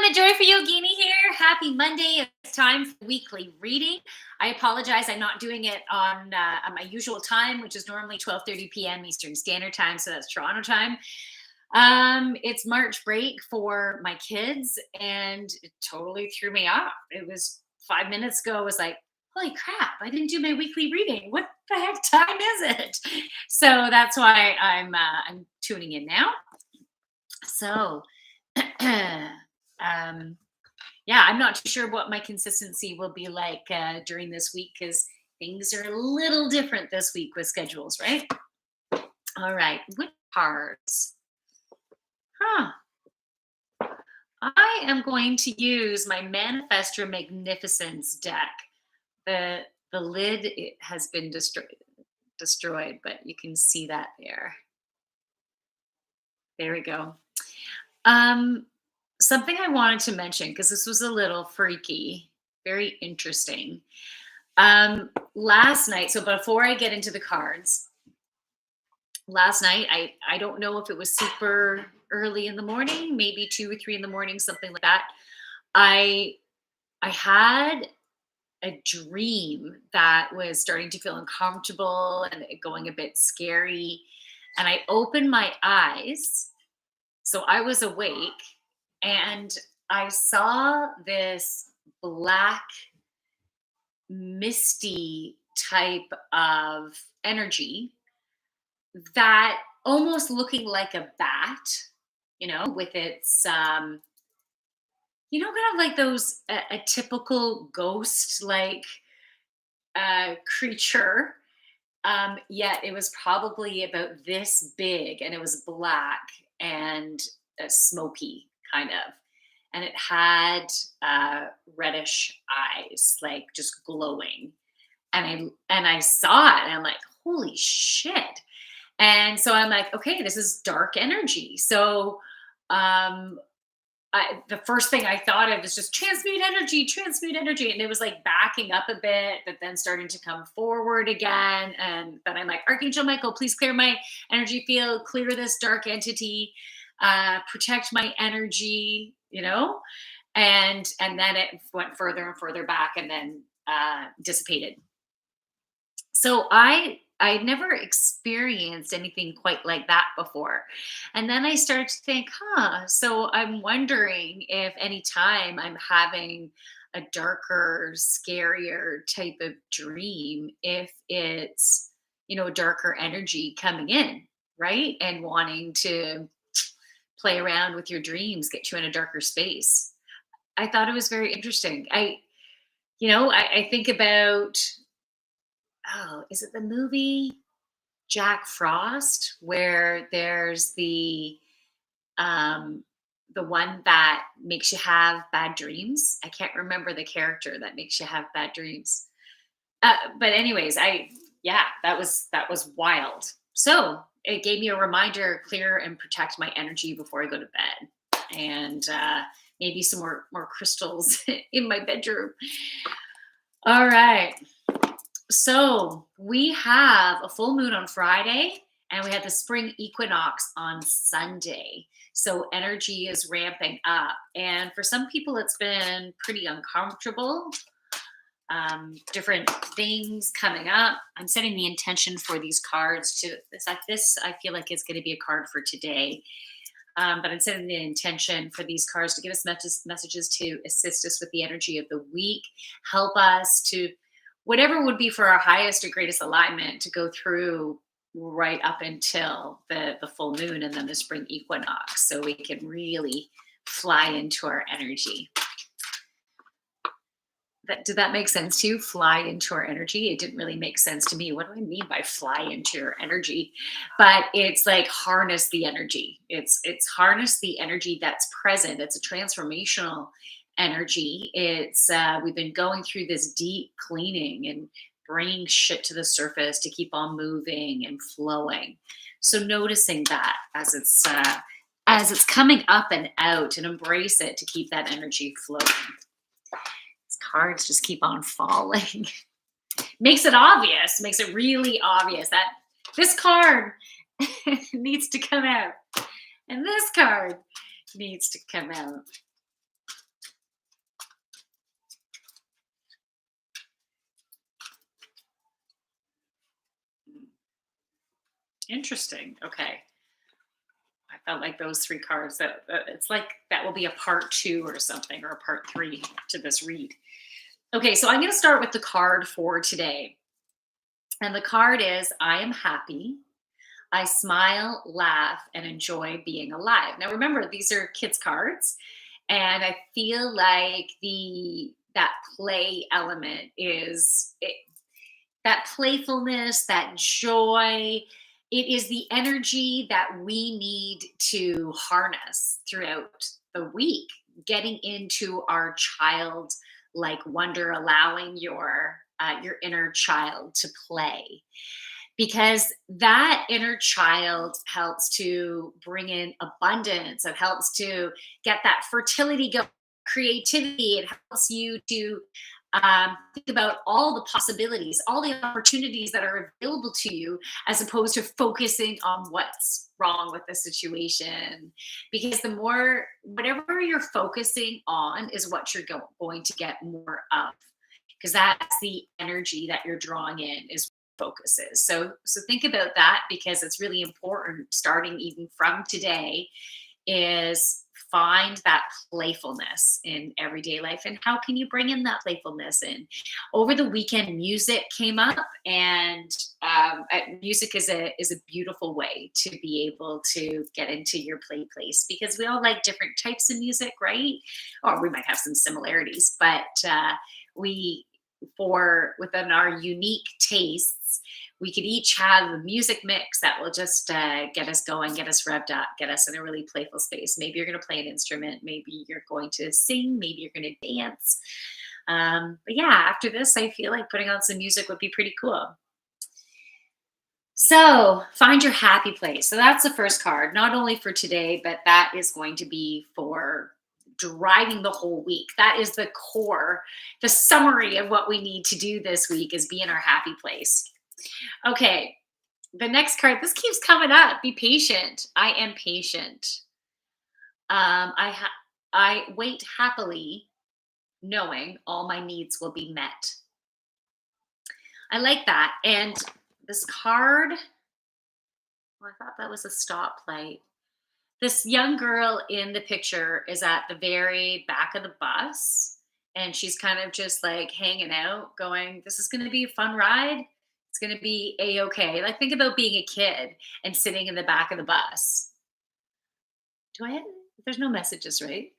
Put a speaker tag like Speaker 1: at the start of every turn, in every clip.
Speaker 1: everyone, the Joyful Yogini here. Happy Monday. It's time for weekly reading. I apologize, I'm not doing it on my usual time, which is normally 12:30 p.m. Eastern Standard Time, so that's Toronto time. It's March break for my kids, and it totally threw me off. It was 5 minutes ago. I was like, holy crap, I didn't do my weekly reading. What the heck time is it? So that's why I'm tuning in now. So um yeah, I'm not too sure what my consistency will be like during this week because things are a little different this week with schedules, right? All right, what cards? Huh. I am going to use my Manifestor Magnificence deck. The the lid has been destroyed, but you can see that there. There we go. Um, Something I wanted to mention because this was a little freaky, very interesting. Last night, so before I get into the cards, last night I don't know if it was super early in the morning, maybe 2 or 3 in the morning, something like that. I I had a dream that was starting to feel uncomfortable and it going a bit scary, and I opened my eyes, so I was awake, and I saw this black misty type of energy that almost looking like a bat, with its kind of like those a typical ghost like creature. Yet it was probably about this big, and it was black and smoky kind of, and it had reddish eyes, like just glowing. And I saw it, and I'm like, holy shit! And so I'm like, okay, this is dark energy. So um, the first thing I thought of is just transmute energy. And it was like backing up a bit, but then starting to come forward again. And then I'm like, Archangel Michael, please clear my energy field, clear this dark entity, protect my energy, and then it went further and further back and then dissipated. So I never experienced anything quite like that before. And then I started to think, so I'm wondering if anytime I'm having a darker, scarier type of dream, if it's, darker energy coming in, right? And wanting to play around with your dreams, get you in a darker space. I thought it was very interesting. I think about, oh, is it the movie Jack Frost where there's um the one that makes you have bad dreams? I can't remember the character that makes you have bad dreams. But anyways, yeah, that was wild. So it gave me a reminder, clear and protect my energy before I go to bed, and maybe some more crystals in my bedroom. All right. So we have a full moon on Friday, and we have the spring equinox on Sunday. So energy is ramping up. And for some people, it's been pretty uncomfortable. Different things coming up. I'm setting the intention for these cards to this. I feel like it's going to be a card for today. But I'm setting the intention for these cards to give us messages to assist us with the energy of the week, help us to whatever would be for our highest or greatest alignment to go through right up until the full moon and then the spring equinox, so we can really fly into our energy. Did that make sense to you? Fly into our energy? It didn't really make sense to me. What do I mean by fly into your energy? But it's like harness the energy. It's harness the energy that's present. It's a transformational energy. It's we've been going through this deep cleaning and bringing shit to the surface to keep on moving and flowing. So noticing that as it's coming up and out, and embrace it to keep that energy flowing. Cards just keep on falling. Makes it really obvious that this card needs to come out and this card needs to come out. Interesting. Okay. I felt like those three cards that it's like that will be a part two or something, or a part three to this read. Okay, so I'm going to start with the card for today. And the card is I am happy. I smile, laugh, and enjoy being alive. Now remember, these are kids' cards, and I feel like the that play element that playfulness, that joy. It is the energy that we need to harness throughout the week, getting into our child like wonder, allowing your inner child to play, because that inner child helps to bring in abundance. It helps to get that fertility going, creativity. It helps you to think about all the possibilities, all the opportunities that are available to you, as opposed to focusing on what's wrong with the situation. Because the more, whatever you're focusing on, is what you're going to get more of. Because that's the energy that you're drawing in, is focuses. So think about that, because it's really important, starting even from today, is find that playfulness in everyday life. And how can you bring in that playfulness in? Over the weekend, music came up, and music is a beautiful way to be able to get into your play place, because we all like different types of music, right? Or we might have some similarities, but we for within our unique tastes, we could each have a music mix that will just get us going, get us revved up, get us in a really playful space. Maybe you're going to play an instrument, maybe you're going to sing, maybe you're going to dance. But yeah, after this, I feel like putting on some music would be pretty cool. So find your happy place. So that's the first card, not only for today, but that is going to be for driving the whole week. That is the core, the summary of what we need to do this week, is be in our happy place. Okay, the next card, this keeps coming up. Be patient. I am patient. I wait happily, knowing all my needs will be met. I like that. And this card, oh, I thought that was a stoplight. This young girl in the picture is at the very back of the bus, and she's kind of just like hanging out, going, this is going to be a fun ride. It's going to be a-okay. Like, think about being a kid and sitting in the back of the bus. Do I have, there's no messages, right?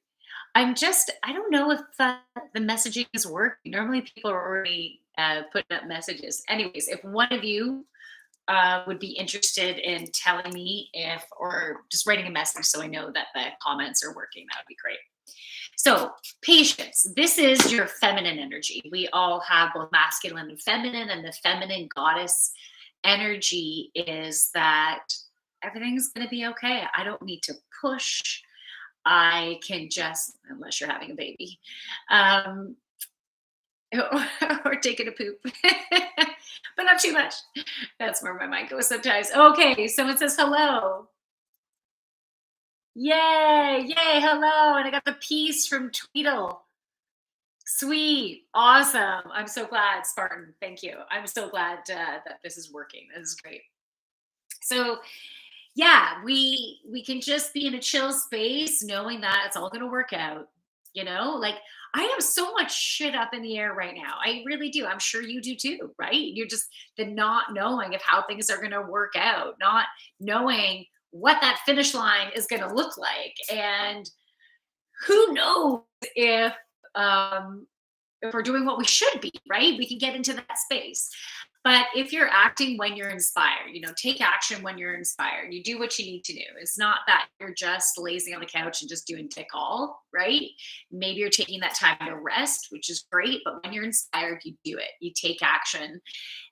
Speaker 1: I don't know if the messaging is working. Normally people are already putting up messages. Anyways, if one of you would be interested in telling me, if, or just writing a message so I know that the comments are working, that would be great. So, patience. This is your feminine energy. We all have both masculine and feminine, and the feminine goddess energy is that everything's going to be okay. I don't need to push. I can just, unless you're having a baby, um, or taking a poop, but not too much. That's where my mind goes sometimes. Okay, someone says hello. Yay, yay, hello. And I got the piece from Tweedle. Sweet, awesome. I'm so glad, Spartan. Thank you. I'm so glad that this is working. This is great. So, yeah, we can just be in a chill space, knowing that it's all going to work out. Like, I have so much shit up in the air right now. I really do. I'm sure you do too, right? You're just the not knowing of how things are going to work out, not knowing what that finish line is going to look like, and who knows if um if we're doing what we should be, right? We can get into that space. But if you're acting when you're inspired, take action when you're inspired. You do what you need to do. It's not that you're just lazing on the couch and just doing tick all, right? Maybe you're taking that time to rest, which is great. But when you're inspired, you do it. You take action,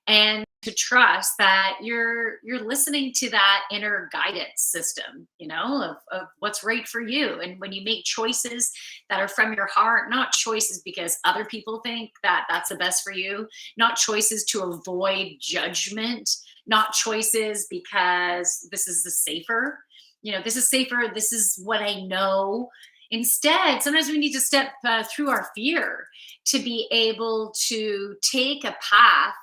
Speaker 1: and to trust that you're listening to that inner guidance system, of what's right for you. And when you make choices that are from your heart, not choices because other people think that that's the best for you, not choices to avoid judgment, not choices because this is the safer, this is safer, this is what I know. Instead, sometimes we need to step through our fear to be able to take a path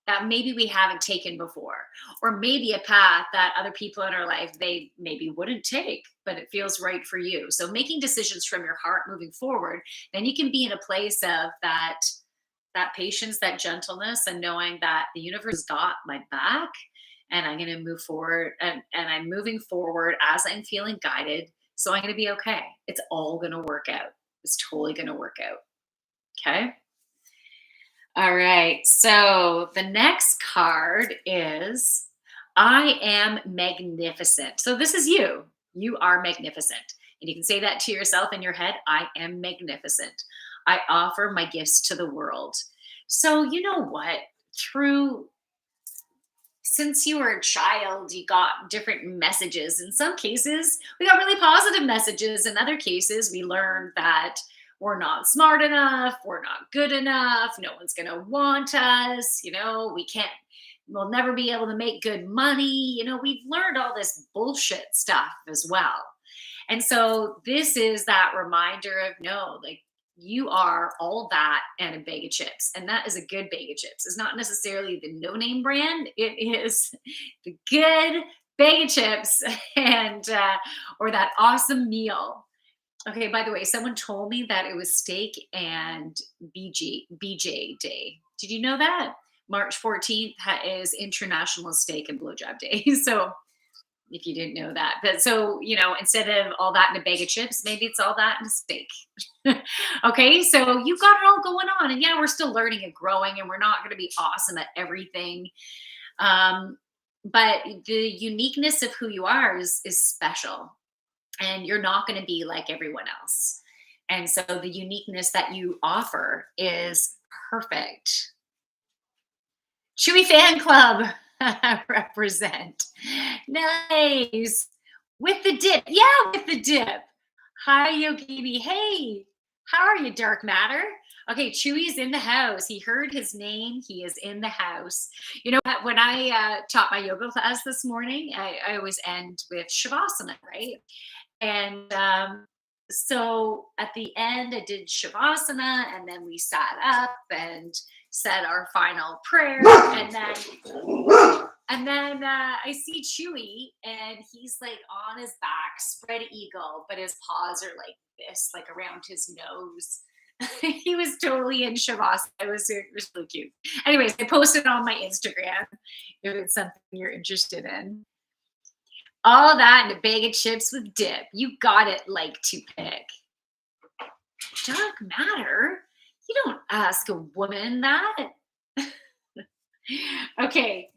Speaker 1: that maybe we haven't taken before, or maybe a path that other people in our life they maybe wouldn't take, but it feels right for you. So making decisions from your heart moving forward, then you can be in a place of that patience, that gentleness, and knowing that the universe has got my back, and I'm going to move forward, and I'm moving forward as I'm feeling guided. So I'm going to be okay. It's all going to work out. It's totally going to work out. Okay. All right. So the next card is I am magnificent. So this is you. You are magnificent. And you can say that to yourself in your head. I am magnificent. I offer my gifts to the world. So, you know what? Through Since you were a child, you got different messages. In some cases, we got really positive messages. In other cases, we learned that we're not smart enough, we're not good enough, no one's going to want us, we'll never be able to make good money. We've learned all this bullshit stuff as well. And so this is that reminder of no, like you are all that and a bag of chips. And that is a good bag of chips. It's not necessarily the no name brand, it is the good bag of chips and, or that awesome meal. Okay, by the way, someone told me that it was steak and BJ Day. Did you know that? March 14th is International Steak and Blowjob Day. So if you didn't know that. But so, instead of all that in a bag of chips, maybe it's all that in a steak. Okay, so you got it all going on. And yeah, we're still learning and growing, and we're not going to be awesome at everything. But the uniqueness of who you are is special. And you're not going to be like everyone else. And so the uniqueness that you offer is perfect. Chewy fan club represent. Nice. With the dip. Yeah, with the dip. Hi, Yogini. Hey, how are you, dark matter? Okay, Chewy's in the house. He heard his name. He is in the house. You know what? When I taught my yoga class this morning, I always end with Shavasana, right? And so at the end, I did Shavasana, and then we sat up and said our final prayer. And then I see Chewy, and he's like on his back, spread eagle, but his paws are like this, like around his nose. He was totally in Shavasana. It was really cute. Anyways, I posted on my Instagram if it's something you're interested in. All that and a bag of chips with dip. You got it like to pick. Dark matter? You don't ask a woman that. Okay.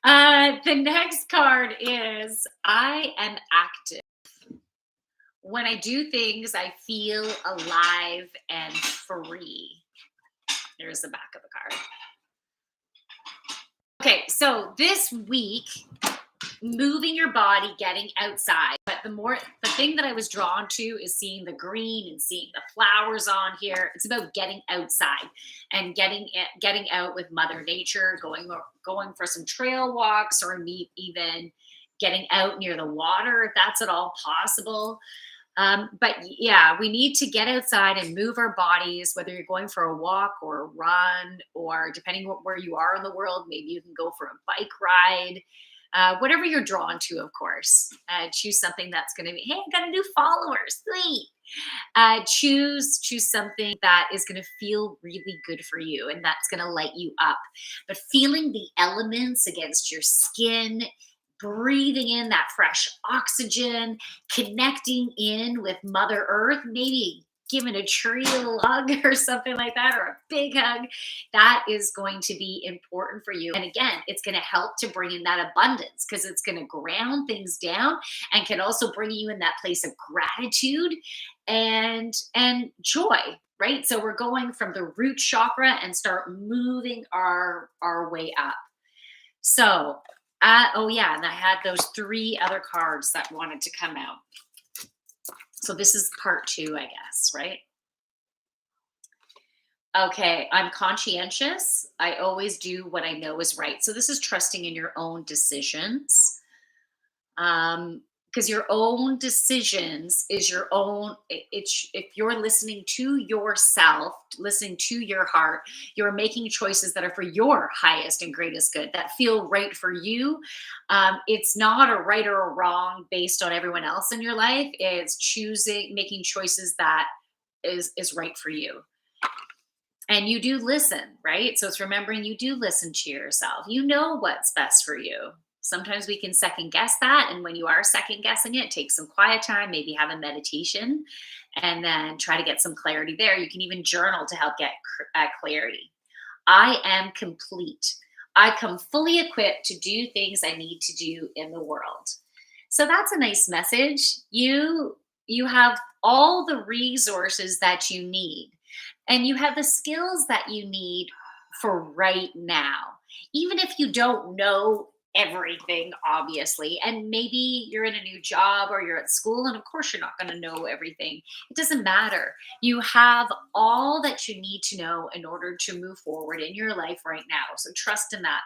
Speaker 1: The next card is I am active. When I do things, I feel alive and free. There's the back of the card. Okay, so this week, moving your body, getting outside. But the thing that I was drawn to is seeing the green and seeing the flowers on here. It's about getting outside and getting out with Mother Nature, going for some trail walks, or even getting out near the water if that's at all possible. But yeah, we need to get outside and move our bodies, whether you're going for a walk or a run, or depending on where you are in the world, maybe you can go for a bike ride. Whatever you're drawn to, of course. Choose something that's going to be, hey, I got a new follower, sweet. Choose something that is going to feel really good for you, and that's going to light you up. But feeling the elements against your skin, breathing in that fresh oxygen, connecting in with Mother Earth, maybe giving a tree a little hug or something like that, or a big hug, that is going to be important for you. And again, it's going to help to bring in that abundance, because it's going to ground things down and can also bring you in that place of gratitude and joy, right? So we're going from the root chakra and start moving our way up. So oh yeah, and I had those 3 other cards that wanted to come out. So this is part 2, I guess, right? Okay, I'm conscientious. I always do what I know is right. So this is trusting in your own decisions. because your own decisions is your own it's if you're listening to yourself, listening to your heart, you're making choices that are for your highest and greatest good, that feel right for you. It's not a right or a wrong based on everyone else in your life. It's choosing, making choices that is right for you. And you do listen, right? So it's remembering you do listen to yourself. You know what's best for you. Sometimes we can second guess that. And when you are second guessing it, take some quiet time, maybe have a meditation, and then try to get some clarity there. You can even journal to help get clarity. I am complete. I come fully equipped to do things I need to do in the world. So that's a nice message. You have all the resources that you need, and you have the skills that you need for right now. Even if you don't know everything, obviously, and maybe you're in a new job or you're at school, and of course you're not going to know everything. It doesn't matter. You have all that you need to know in order to move forward in your life right now. So trust in that.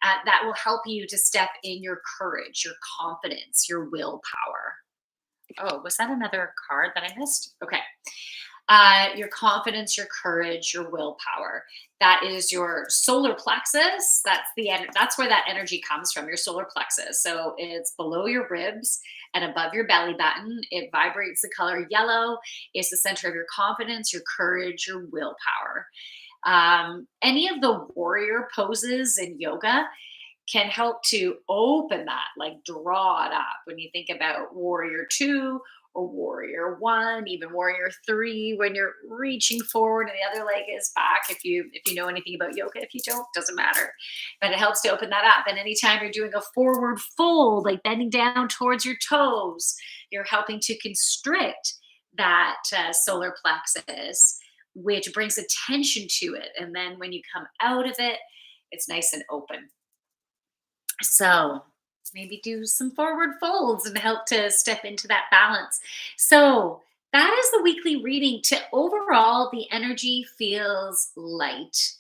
Speaker 1: That will help you to step in your courage, your confidence, your willpower. Oh, was that another card that I missed? Okay. Your confidence, your courage, your willpower. That is your solar plexus. That's where that energy comes from. Your solar plexus. So it's below your ribs and above your belly button. It vibrates the color yellow. It's the center of your confidence, your courage, your willpower. Any of the warrior poses in yoga can help to open that, like draw it up. When you think about warrior two or warrior one, even warrior three, when you're reaching forward and the other leg is back. If you know anything about yoga, if you don't, doesn't matter. But it helps to open that up. And anytime you're doing a forward fold, like bending down towards your toes, you're helping to constrict that solar plexus, which brings attention to it. And then when you come out of it, it's nice and open. So maybe do some forward folds and help to step into that balance. So that is the weekly reading. To overall, the energy feels light,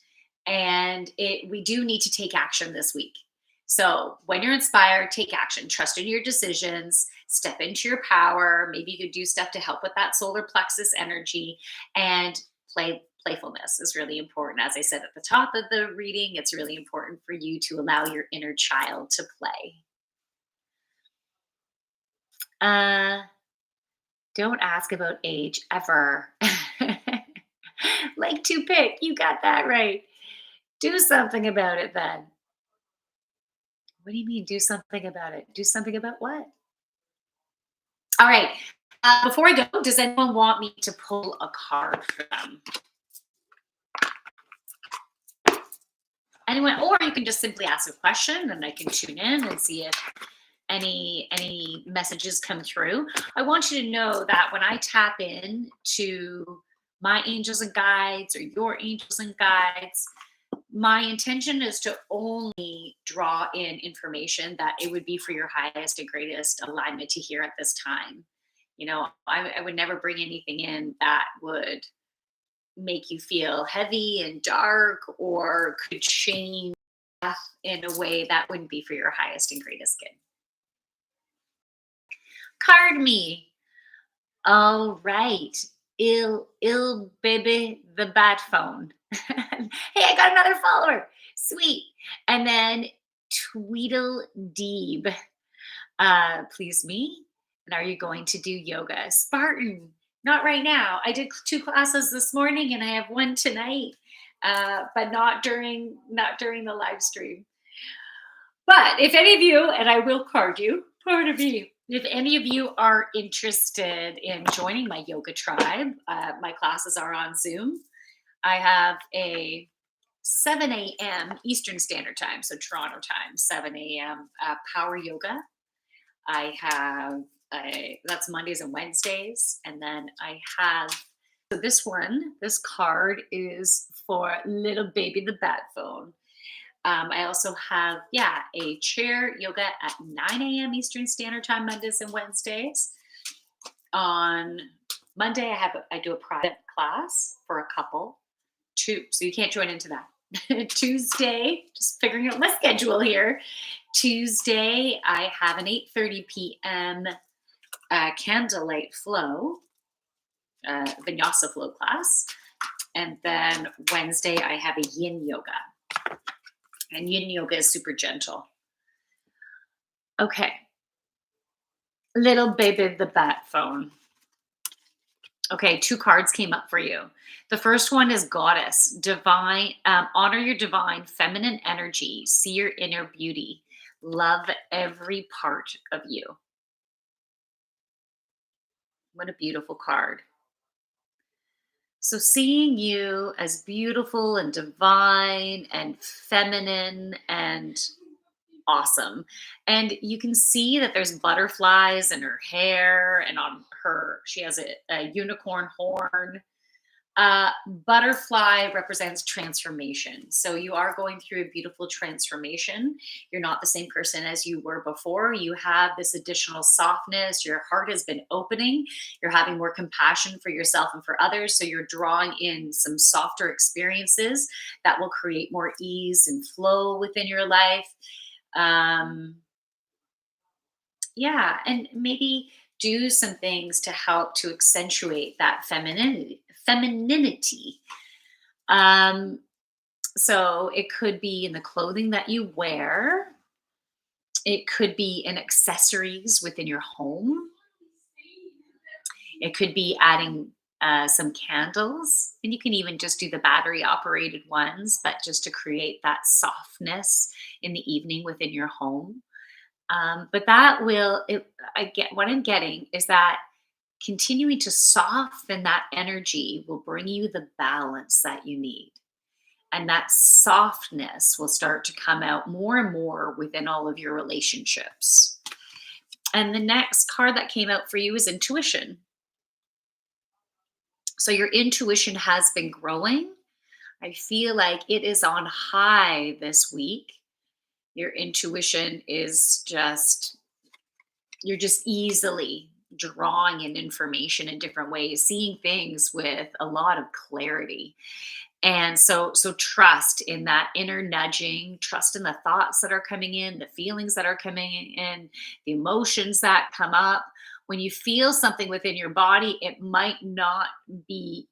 Speaker 1: and we do need to take action this week. So when you're inspired, take action, trust in your decisions, step into your power. Maybe you could do stuff to help with that solar plexus energy, and playfulness is really important. As I said at the top of the reading, it's really important for you to allow your inner child to play. Don't ask about age ever. Like to pick. You got that right. Do something about it then. What do you mean, do something about it? Do something about what? All right. Before I go, does anyone want me to pull a card for them? Anyone, or you can just simply ask a question and I can tune in and see if any messages come through. I want you to know that when I tap in to my angels and guides or your angels and guides, my intention is to only draw in information that it would be for your highest and greatest alignment to hear at this time. I would never bring anything in that would make you feel heavy and dark or could change in a way that wouldn't be for your highest and greatest good. Card me. All right. Il baby the bat phone. Hey, I got another follower. Sweet. And then Tweedledeeb. Please me. And are you going to do yoga? Spartan. Not right now. I did 2 classes this morning and I have 1 tonight. But not during the live stream. But if any of you, and I will card you, pardon me, if any of you are interested in joining my yoga tribe, my classes are on Zoom. I have a 7 a.m. Eastern Standard Time, so Toronto time, 7 a.m. Power yoga. I have that's Mondays and Wednesdays, and then I have this card is for little baby the bat phone. I also have a chair yoga at 9 a.m. Eastern Standard Time, Mondays and Wednesdays. On Monday, I do a private class for a couple. So you can't join into that. Tuesday, just figuring out my schedule here. Tuesday, I have an 8:30 p.m. candlelight flow, vinyasa flow class. And then Wednesday, I have a yin yoga. And yin yoga is super gentle. Okay. Little baby, the bat phone. Okay, two cards came up for you. The first one is goddess, divine, honor your divine feminine energy, see your inner beauty, love every part of you. What a beautiful card. So, seeing you as beautiful and divine and feminine and awesome. And you can see that there's butterflies in her hair and on her, she has a unicorn horn. Butterfly represents transformation. So you are going through a beautiful transformation. You're not the same person as you were before. You have this additional softness. Your heart has been opening. You're having more compassion for yourself and for others. So you're drawing in some softer experiences that will create more ease and flow within your life. Um, yeah, and maybe do some things to help to accentuate that femininity. um so it could be in the clothing that you wear, it could be in accessories within your home, it could be adding some candles, and you can even just do the battery operated ones, but just to create that softness in the evening within your home. But that will, I get what I'm getting is that continuing to soften that energy will bring you the balance that you need. And that softness will start to come out more and more within all of your relationships. And the next card that came out for you is intuition. So your intuition has been growing. I feel like it is on high this week. Your intuition is just, you're just easily drawing in information in different ways, seeing things with a lot of clarity. And so trust in that inner nudging, trust in the thoughts that are coming in, the feelings that are coming in, the emotions that come up. When you feel something within your body, it might not be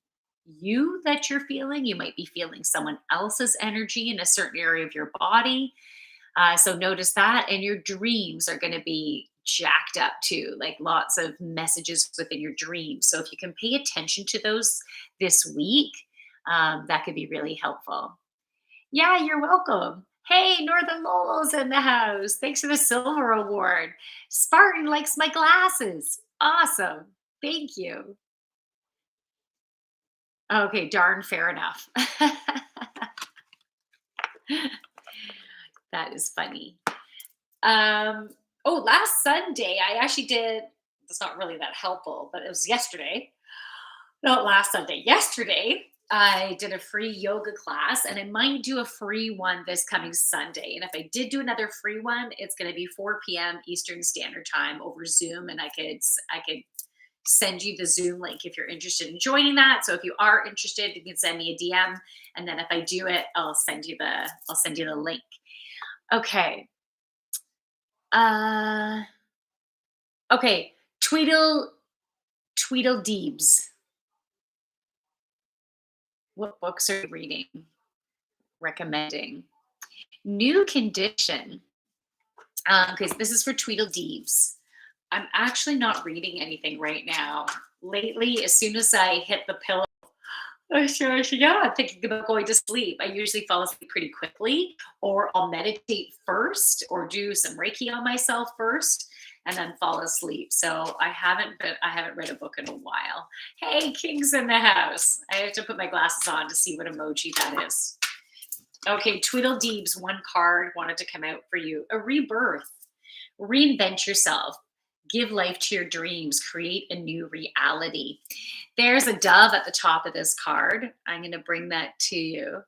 Speaker 1: you that you're feeling. You might be feeling someone else's energy in a certain area of your body. So notice that, and your dreams are going to be jacked up too, like lots of messages within your dreams. So if you can pay attention to those this week, that could be really helpful. Yeah, you're welcome. Hey, Northern Lowell's in the house. Thanks for the silver award. Spartan likes my glasses. Awesome. Thank you. Okay, darn, fair enough. That is funny. Um, oh, last Sunday, I actually did, it's not really that helpful, but it was yesterday. Not last Sunday, yesterday, I did a free yoga class and I might do a free one this coming Sunday. And if I did do another free one, it's going to be 4 p.m. Eastern Standard Time over Zoom. And I could send you the Zoom link if you're interested in joining that. So if you are interested, you can send me a DM. And then if I do it, I'll send you the link. Okay. Uh okay. Tweedledeebs. What books are you reading? Recommending. New condition. Because this is for Tweedledeebs. I'm actually not reading anything right now. Lately, as soon as I hit the pillow, yeah, I'm thinking about going to sleep. I usually fall asleep pretty quickly, or I'll meditate first, or do some Reiki on myself first, and then fall asleep. So I haven't read a book in a while. Hey, King's in the house. I have to put my glasses on to see what emoji that is. Okay, Tweedledeebs, one card wanted to come out for you. A rebirth. Reinvent yourself. Give life to your dreams. Create a new reality. There's a dove at the top of this card. I'm going to bring that to you.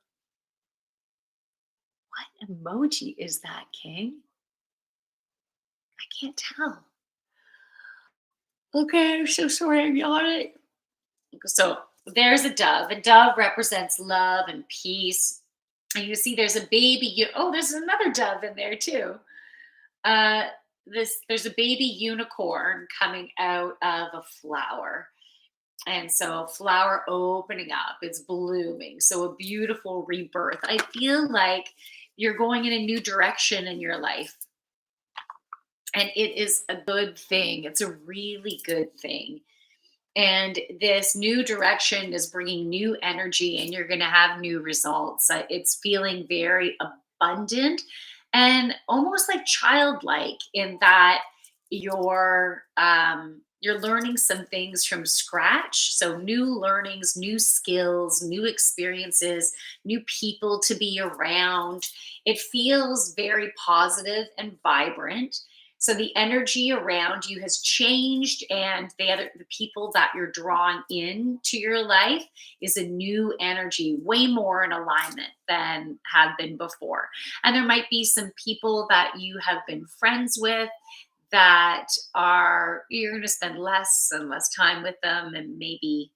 Speaker 1: What emoji is that, King? I can't tell. Okay, I'm so sorry. I'm yawning. So there's a dove. A dove represents love and peace. And you see there's a baby. Oh, there's another dove in there too. Uh, there's a baby unicorn coming out of a flower. And so flower opening up, it's blooming. So a beautiful rebirth. I feel like you're going in a new direction in your life. And it is a good thing. It's a really good thing. And this new direction is bringing new energy, and you're going to have new results. It's feeling very abundant and almost like childlike in that you're learning some things from scratch. So new learnings, new skills, new experiences, new people to be around. It feels very positive and vibrant. So the energy around you has changed, and the people that you're drawing into your life is a new energy, way more in alignment than have been before. And there might be some people that you have been friends with that are you're going to spend less and less time with them, and maybe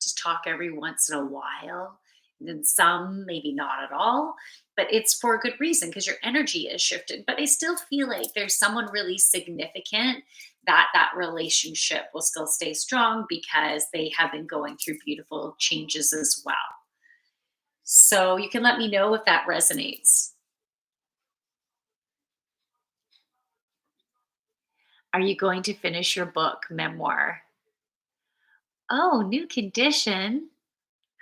Speaker 1: just talk every once in a while. And then some, maybe not at all, but it's for a good reason because your energy is shifted. But I still feel like there's someone really significant that relationship will still stay strong because they have been going through beautiful changes as well. So you can let me know if that resonates. Are you going to finish your book, memoir? Oh, new condition.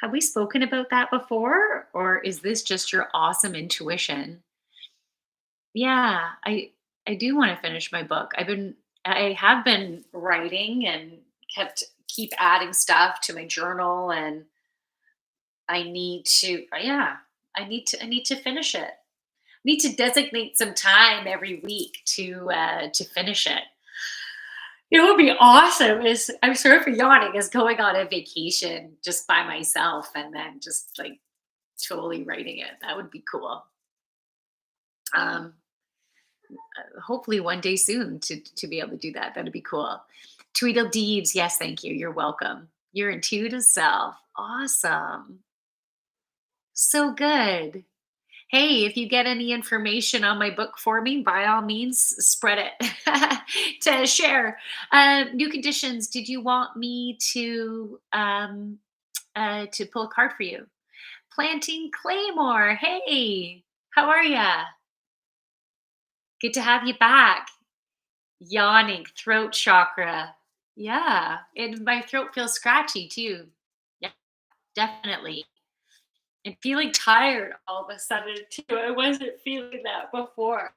Speaker 1: Have we spoken about that before? Or is this just your awesome intuition? Yeah, I do want to finish my book. I have been writing and keep adding stuff to my journal, and I need to yeah, I need to finish it. Need to designate some time every week to finish it. It would be awesome is I'm sorry for yawning, is going on a vacation just by myself and then just like totally writing it. That would be cool. Um, hopefully one day soon to be able to do that. That'd be cool. Tweedledees, yes, thank you. You're welcome. Your intuitive self. Awesome. So good. Hey, if you get any information on my book for me, by all means, spread it to share. New conditions. Did you want me to pull a card for you? Planting Claymore. Hey, how are ya? Good to have you back. Yawning, throat chakra. Yeah, and my throat feels scratchy too. Yeah, definitely. And feeling tired all of a sudden too. I wasn't feeling that before.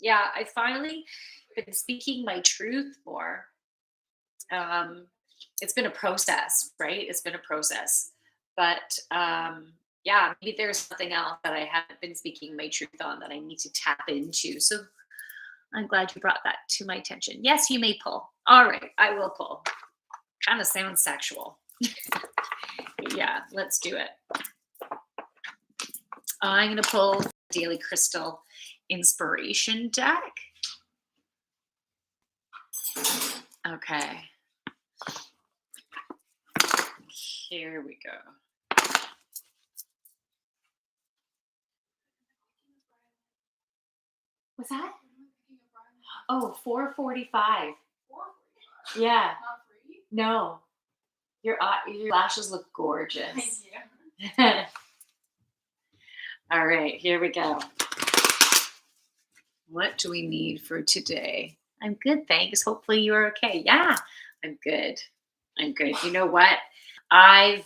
Speaker 1: Yeah, I finally been speaking my truth more. Um, it's been a process, right? It's been a process, but yeah, maybe there's something else that I haven't been speaking my truth on that I need to tap into. So I'm glad you brought that to my attention. Yes, you may pull. All right, I will pull. Kind of sounds sexual. Yeah, let's do it. I'm going to pull Daily Crystal Inspiration deck. Okay. Here we go. What's that? Oh, 4:45. Yeah. No. Your lashes look gorgeous. Thank you. All right, here we go. What do we need for today? I'm good, thanks. Hopefully you're okay. Yeah, I'm good. I'm good. You know what? I've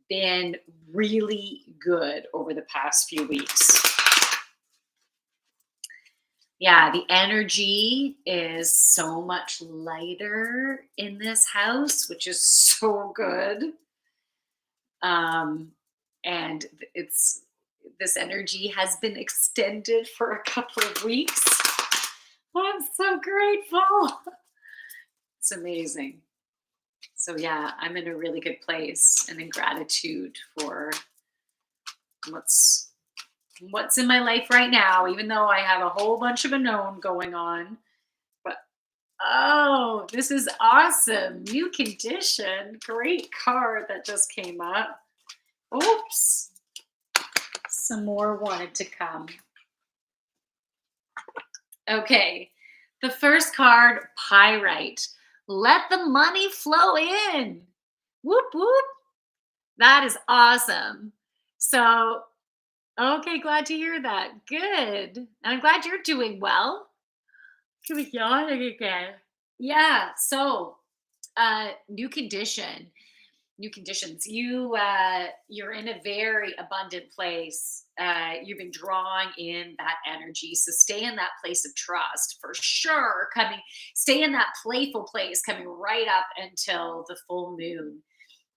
Speaker 1: been really good over the past few weeks. Yeah, the energy is so much lighter in this house, which is so good. Um, and it's this energy has been extended for a couple of weeks. I'm so grateful. It's amazing. So yeah, I'm in a really good place and in gratitude for what's what's in my life right now, even though I have a whole bunch of unknown going on. But oh, this is awesome. New condition. Great card that just came up. Oops. Some more wanted to come. Okay. The first card, pyrite. Let the money flow in. Whoop, whoop. That is awesome. So, okay, glad to hear that. Good. And I'm glad you're doing well. Can we yawning again? Yeah. So, new condition, new conditions. You're in a very abundant place. You've been drawing in that energy, so stay in that place of trust for sure. Stay in that playful place, coming right up until the full moon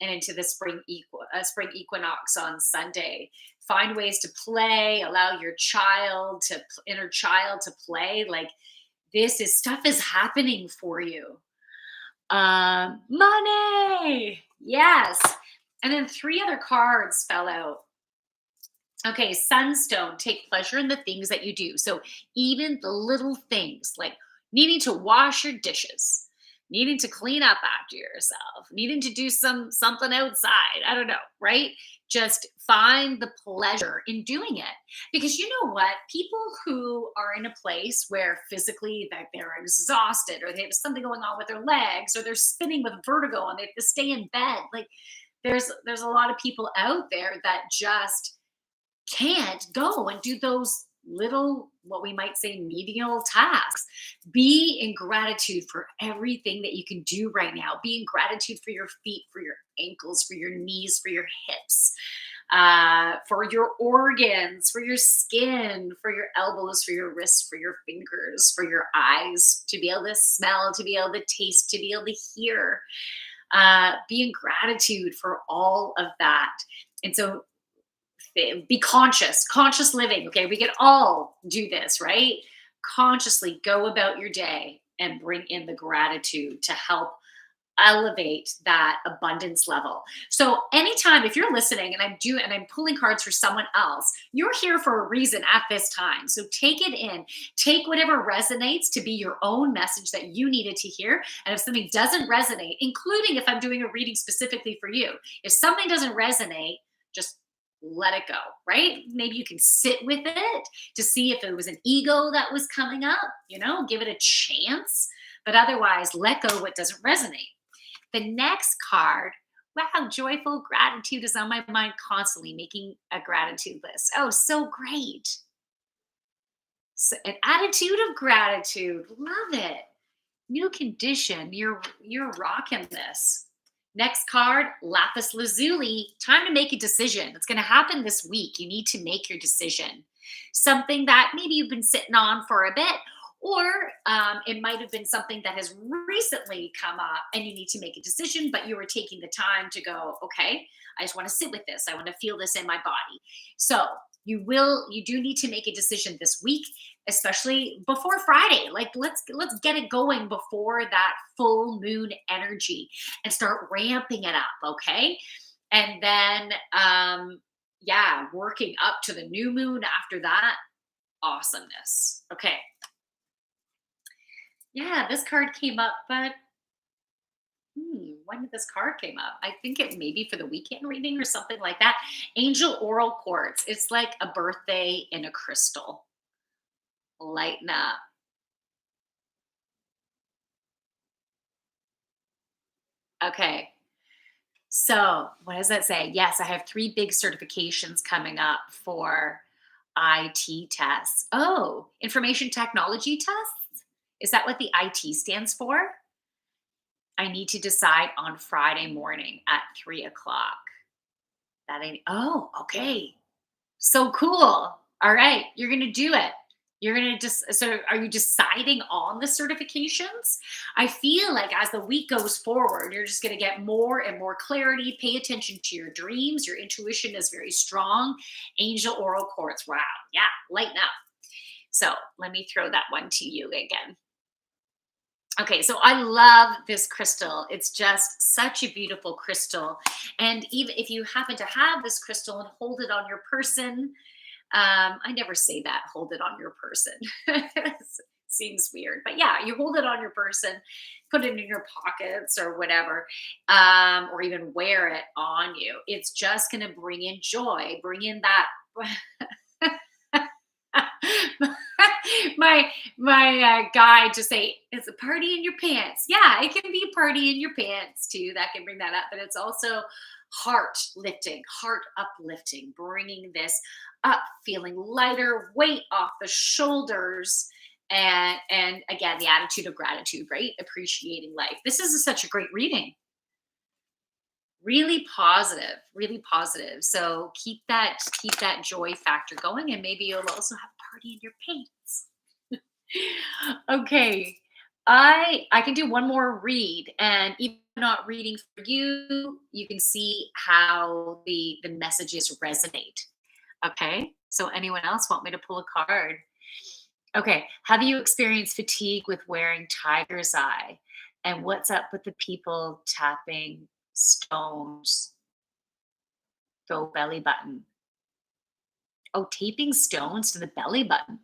Speaker 1: and into the spring equinox on Sunday. Find ways to play. Allow your inner child to play. Like this is stuff is happening for you. Money. Yes. And then three other cards fell out. Okay, sunstone, take pleasure in the things that you do. So even the little things like needing to wash your dishes, needing to clean up after yourself, needing to do something outside. I don't know, right? Just find the pleasure in doing it. Because you know what? People who are in a place where physically that they're exhausted or they have something going on with their legs or they're spinning with vertigo and they have to stay in bed. Like there's a lot of people out there that just can't go and do those little, what we might say, menial tasks. Be in gratitude for everything that you can do right now. Be in gratitude for your feet, for your ankles, for your knees, for your hips, for your organs, for your skin, for your elbows, for your wrists, for your fingers, for your eyes, to be able to smell, to be able to taste, to be able to hear. Be in gratitude for all of that. And so be conscious living. Okay, we can all do this, right? Consciously go about your day and bring in the gratitude to help elevate that abundance level. So anytime if you're listening and I'm pulling cards for someone else, you're here for a reason at this time. So take it in. Take whatever resonates to be your own message that you needed to hear. And if something doesn't resonate, including if I'm doing a reading specifically for you, if something doesn't resonate, just let it go, right? Maybe you can sit with it to see if it was an ego that was coming up, give it a chance. But otherwise, let go what doesn't resonate. The next card, wow, joyful gratitude is on my mind constantly, making a gratitude list. Oh, so great. So an attitude of gratitude. Love it. New condition. You're rocking this. Next card, Lapis Lazuli. Time to make a decision. It's going to happen this week. You need to make your decision. Something that maybe you've been sitting on for a bit, or it might have been something that has recently come up and you need to make a decision, but you were taking the time to go, okay, I just want to sit with this. I want to feel this in my body. So you do need to make a decision this week, especially before Friday. Like let's get it going before that full moon energy and start ramping it up, okay? And then yeah, working up to the new moon after that. Awesomeness. Okay. Yeah, this card came up, but when did this card came up? I think it maybe for the weekend reading or something like that. Angel Oral Quartz. It's like a birthday in a crystal. Lighten up. Okay. So, what does that say? Yes, I have three big certifications coming up for IT tests. Oh, information technology tests? Is that what the IT stands for? I need to decide on Friday morning at 3 o'clock. That ain't, oh, okay. So cool. All right. You're going to do it. You're going to so are you deciding on the certifications? I feel like as the week goes forward, you're just going to get more and more clarity. Pay attention to your dreams. Your intuition is very strong. Angel Oral Quartz. Wow. Yeah. Lighten up. So let me throw that one to you again. Okay, so I love this crystal. It's just such a beautiful crystal. And even if you happen to have this crystal and hold it on your person, I never say that, hold it on your person. Seems weird, but yeah, you hold it on your person, put it in your pockets or whatever, or even wear it on you. It's just going to bring in joy, bring in that. my guy just say it's a party in your pants. Yeah, it can be a party in your pants too. That can bring that up, but it's also heart uplifting, bringing this up, feeling lighter, weight off the shoulders, and again the attitude of gratitude, right? Appreciating life. This is such a great reading. Really positive, really positive. So keep that joy factor going, and maybe you'll also have a party in your pants. Okay. I can do one more read, and even if I'm not reading for you, you can see how the messages resonate. Okay. So anyone else want me to pull a card? Okay. Have you experienced fatigue with wearing tiger's eye? And what's up with the people tapping stones? Go belly button. Oh, taping stones to the belly button.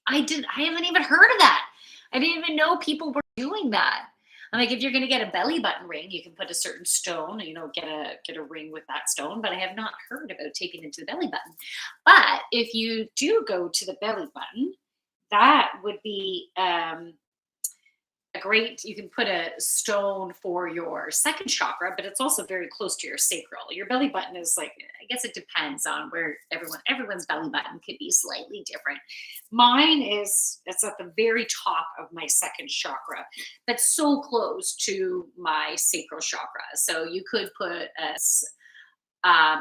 Speaker 1: I haven't even heard of that. I didn't even know people were doing that. I'm like, if you're gonna get a belly button ring, you can put a certain stone, get a ring with that stone. But I have not heard about taping into the belly button. But if you do go to the belly button, that would be a great, you can put a stone for your second chakra, but it's also very close to your sacral. Your belly button is like, I guess it depends on where everyone's belly button could be slightly different. Mine is, it's at the very top of my second chakra. That's so close to my sacral chakra. So you could put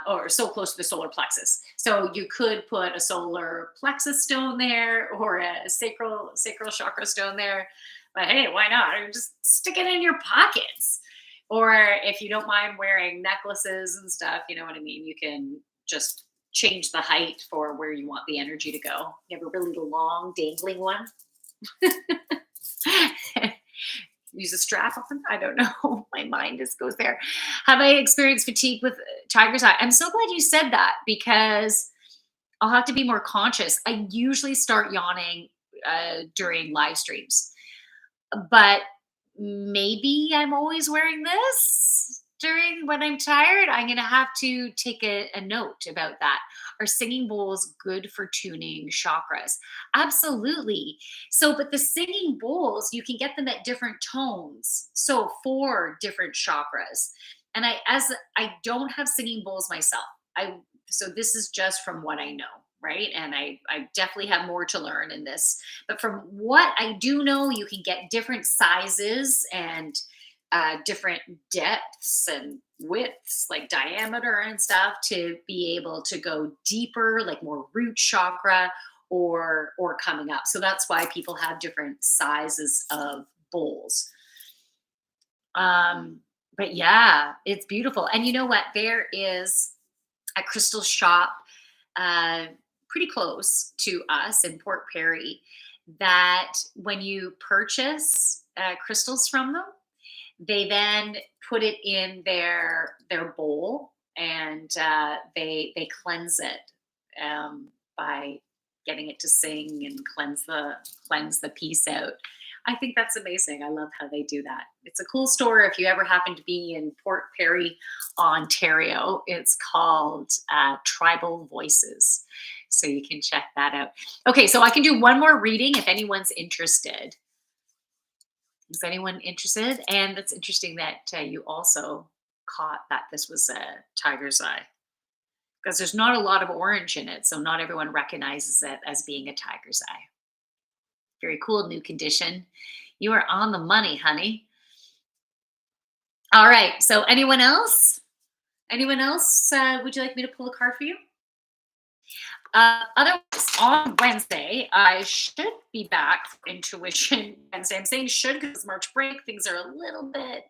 Speaker 1: or so close to the solar plexus. So you could put a solar plexus stone there or a sacral chakra stone there. But hey, why not? Or just stick it in your pockets. Or if you don't mind wearing necklaces and stuff, you know what I mean? You can just change the height for where you want the energy to go. You have a really long dangling one. Use a strap on. I don't know. My mind just goes there. Have I experienced fatigue with tiger's eye? I'm so glad you said that because I'll have to be more conscious. I usually start yawning during live streams, but maybe I'm always wearing this during when I'm tired. I'm going to have to take a note about that. Are singing bowls good for tuning chakras? Absolutely. So, but the singing bowls, you can get them at different tones. So, for different chakras. And I don't have singing bowls myself. So this is just from what I know, right? And I definitely have more to learn in this. But from what I do know, you can get different sizes and different depths and widths, like diameter and stuff, to be able to go deeper, like more root chakra or coming up. So that's why people have different sizes of bowls. But yeah, it's beautiful. And you know what? There is a crystal shop uh, pretty close to us in Port Perry that when you purchase crystals from them, they then put it in their bowl and they cleanse it by getting it to sing and cleanse the piece out. I think that's amazing. I love how they do that. It's a cool store if you ever happen to be in Port Perry, Ontario. It's called Tribal Voices. So you can check that out. Okay, so I can do one more reading if anyone's interested. Is anyone interested? And it's interesting that you also caught that this was a tiger's eye because there's not a lot of orange in it. So not everyone recognizes it as being a tiger's eye. Very cool new condition. You are on the money, honey. All right. So anyone else? Anyone else? Would you like me to pull a card for you? Otherwise, on Wednesday, I should be back for Intuition Wednesday. I'm saying should because it's March break. Things are a little bit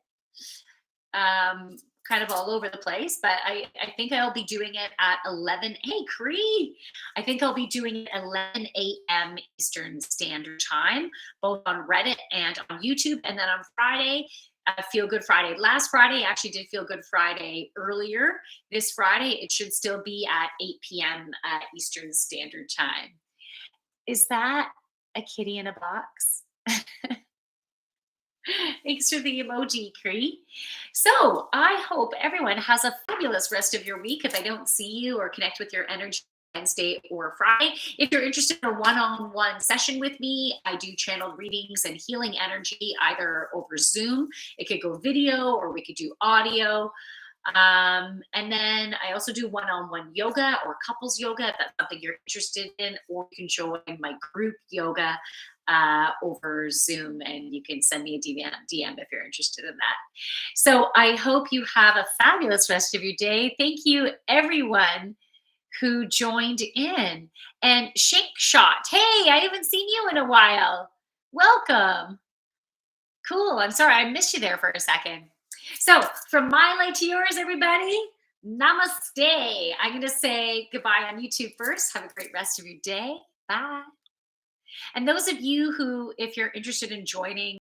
Speaker 1: kind of all over the place, but I think I'll be doing it at 11. Hey, Cree. I think I'll be doing it 11 a.m. Eastern Standard Time, both on Reddit and on YouTube. And then on Friday, Feel Good Friday. Last Friday, I actually did Feel Good Friday earlier. This Friday, it should still be at 8 p.m. Eastern Standard Time. Is that a kitty in a box? Thanks for the emoji, Cree. So I hope everyone has a fabulous rest of your week. If I don't see you or connect with your energy Wednesday or Friday. If you're interested in a one-on-one session with me, I do channeled readings and healing energy either over Zoom. It could go video or we could do audio. And then I also do one-on-one yoga or couples yoga if that's something you're interested in, or you can join my group yoga over Zoom, and you can send me a DM if you're interested in that. So I hope you have a fabulous rest of your day. Thank you, everyone who joined in. And Shake Shot, hey, I haven't seen you in a while. Welcome. Cool. I'm sorry, I missed you there for a second. So, from my light to yours, everybody, namaste. I'm going to say goodbye on YouTube first. Have a great rest of your day. Bye. And those of you who, if you're interested in joining